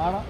ஆனா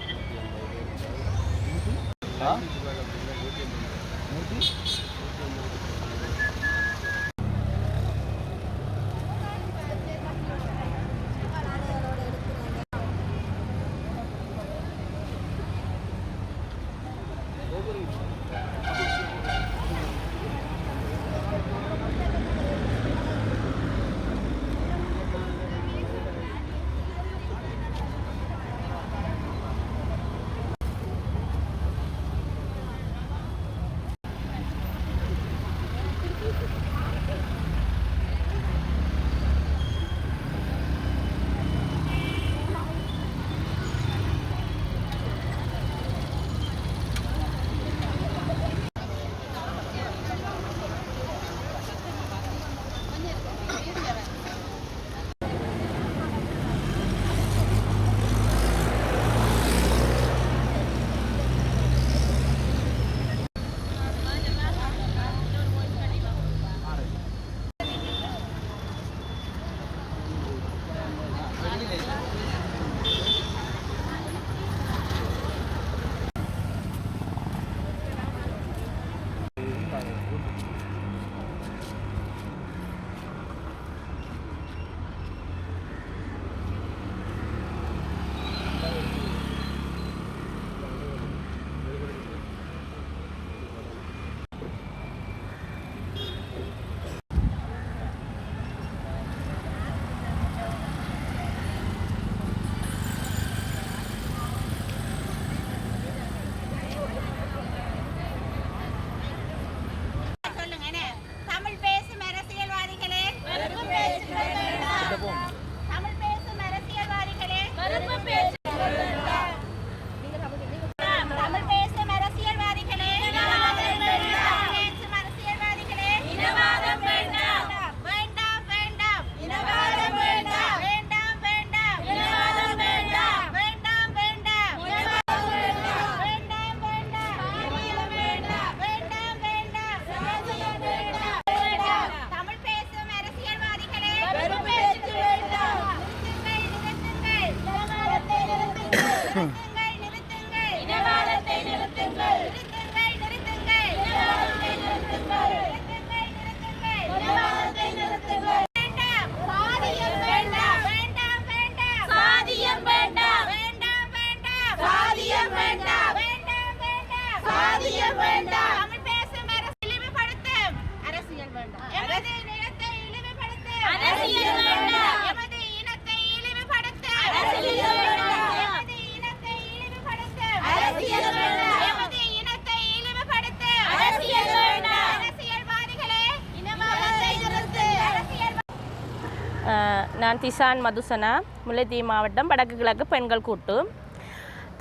நான் திசான் மதுசனா, முல்லைத்தீவு மாவட்டம் வடக்கு கிழக்கு பெண்கள் கூட்டு.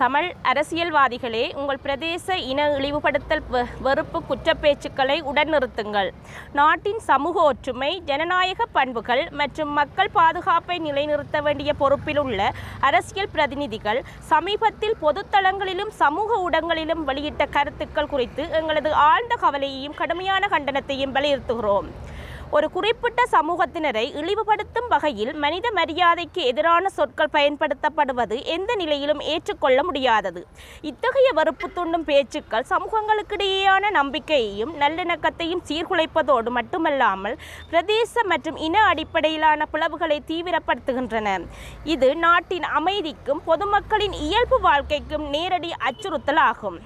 தமிழ் அரசியல்வாதிகளே, உங்கள் பிரதேச இன இழிவுபடுத்தல் வெறுப்பு குற்றப்பேச்சுக்களை உடன் நிறுத்துங்கள். நாட்டின் சமூக ஒற்றுமை, ஜனநாயக பண்புகள் மற்றும் மக்கள் பாதுகாப்பை நிலைநிறுத்த வேண்டிய பொறுப்பில் உள்ள அரசியல் பிரதிநிதிகள் சமீபத்தில் பொதுத்தளங்களிலும் சமூக ஊடகங்களிலும் வெளியிட்ட கருத்துக்கள் குறித்து எங்களது ஆழ்ந்த கவலையையும் கடுமையான கண்டனத்தையும் வலியுறுத்துகிறோம். ஒரு குறிப்பிட்ட சமூகத்தினரை இழிவுபடுத்தும் வகையில் மனித மரியாதைக்கு எதிரான சொற்கள் பயன்படுத்தப்படுவது எந்த நிலையிலும் ஏற்றுக்கொள்ள முடியாதது. இத்தகைய வெறுப்பு தூண்டும் பேச்சுக்கள் சமூகங்களுக்கிடையேயான நம்பிக்கையையும் நல்லிணக்கத்தையும் சீர்குலைப்பதோடு மட்டுமல்லாமல் பிரதேச மற்றும் இன அடிப்படையிலான பிளவுகளை தீவிரப்படுத்துகின்றன. இது நாட்டின் அமைதிக்கும் பொதுமக்களின் இயல்பு வாழ்க்கைக்கும் நேரடி அச்சுறுத்தல் ஆகும்.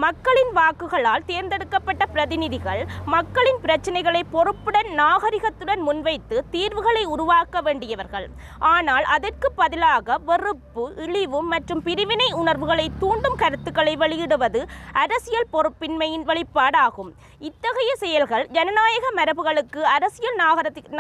மக்களின் வாக்குகளால் தேர்ந்தெடுக்கப்பட்ட பிரதிநிதிகள் மக்களின் பிரச்சனைகளை பொறுப்புடன் நாகரிகத்துடன் முன்வைத்து தீர்வுகளை உருவாக்க வேண்டியவர்கள். ஆனால் அதற்கு பதிலாக வெறுப்பு, இழிவு மற்றும் பிரிவினை உணர்வுகளை தூண்டும் கருத்துக்களை வெளியிடுவது அரசியல் பொறுப்பின்மையின் வெளிப்பாடாகும். இத்தகைய செயல்கள் ஜனநாயக மரபுகளுக்கு அரசியல்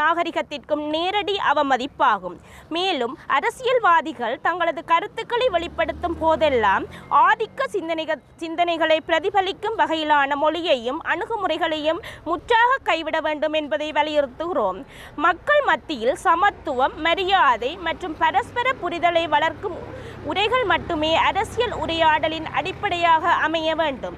நாகரிகத்திற்கும் நேரடி அவமதிப்பாகும். மேலும் அரசியல்வாதிகள் தங்களது கருத்துக்களை வெளிப்படுத்தும் போதெல்லாம் ஆதிக்க சிந்தனைகளை பிரதிபலிக்கும் வகையிலான மொழியையும் அணுகுமுறைகளையும் முற்றாக கைவிட வேண்டும் என்பதை வலியுறுத்துகிறோம். மக்கள் மத்தியில் சமத்துவம், மரியாதை மற்றும் பரஸ்பர புரிதலை வளர்க்கும் உரைகள் மட்டுமே அரசியல் உரையாடலின் அடிப்படையாக அமைய வேண்டும்.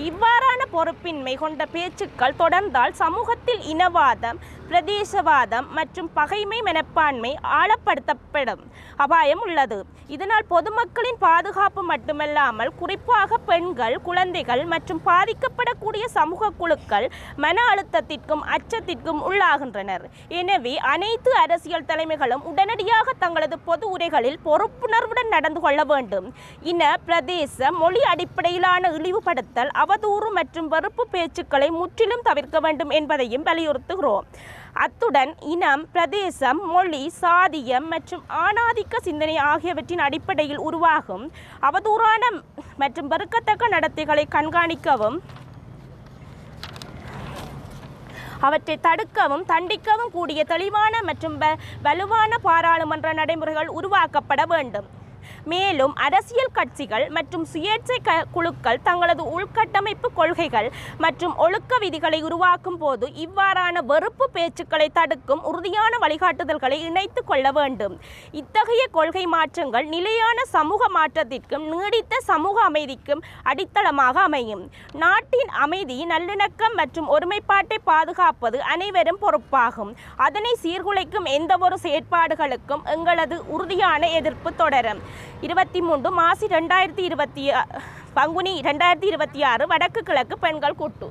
இவ்வாறான பொறுப்பின்மை கொண்ட பேச்சுக்கள் தொடர்ந்தால் சமூகத்தில் இனவாதம், பிரதேசவாதம் மற்றும் பகைமை மனப்பான்மை ஆழப்படுத்தப்படும் அபாயம் உள்ளது. இதனால் பொதுமக்களின் பாதுகாப்பு மட்டுமல்லாமல் குறிப்பாக பெண்கள், குழந்தைகள் மற்றும் பாதிக்கப்படக்கூடிய சமூக குழுக்கள் மன அழுத்தத்திற்கும் அச்சத்திற்கும் உள்ளாகின்றனர். எனவே அனைத்து அரசியல் தலைமைகளும் உடனடியாக தங்களது பொது உரைகளில் பொறுப்புணர்வுடன் நடந்து கொள்ள வேண்டும். இன, பிரதேச, மொழி அடிப்படையிலான இழிவுபடுத்தல், அவதூறு மற்றும் வெறுப்பு பேச்சுக்களை முற்றிலும் தவிர்க்க வேண்டும் என்பதையும் வலியுறுத்துகிறோம். அத்துடன் இனம், பிரதேசம், மொழி, சாதியம் மற்றும் ஆணாதிக்க சிந்தனை ஆகியவற்றின் அடிப்படையில் உருவாகும் அவதூறான மற்றும் வெறுக்கத்தக்க நடத்தைகளை கண்காணிக்கவும், அவற்றை தடுக்கவும் தண்டிக்கவும் கூடிய தெளிவான மற்றும் வலுவான பாராளுமன்ற நடைமுறைகள் உருவாக்கப்பட வேண்டும். மேலும் அரசியல் கட்சிகள் மற்றும் சுயேட்சை குழுக்கள் தங்களது உள்கட்டமைப்பு கொள்கைகள் மற்றும் ஒழுக்க விதிகளை உருவாக்கும் போது இவ்வாறான வெறுப்பு பேச்சுக்களை தடுக்கும் உறுதியான வழிகாட்டுதல்களை இணைத்து கொள்ள வேண்டும். இத்தகைய கொள்கை மாற்றங்கள் நிலையான சமூக மாற்றத்திற்கும் நீடித்த சமூக அமைதிக்கும் அடித்தளமாக அமையும். நாட்டின் அமைதி, நல்லிணக்கம் மற்றும் ஒருமைப்பாட்டை பாதுகாப்பது அனைவரும் பொறுப்பாகும். அதனை சீர்குலைக்கும் எந்தவொரு செயற்பாடுகளுக்கும் எங்களது உறுதியான எதிர்ப்பு தொடரும். 23 மாசி 2020 பங்குனி 2026 வடக்கு கிழக்கு பெண்கள் கூட்டு.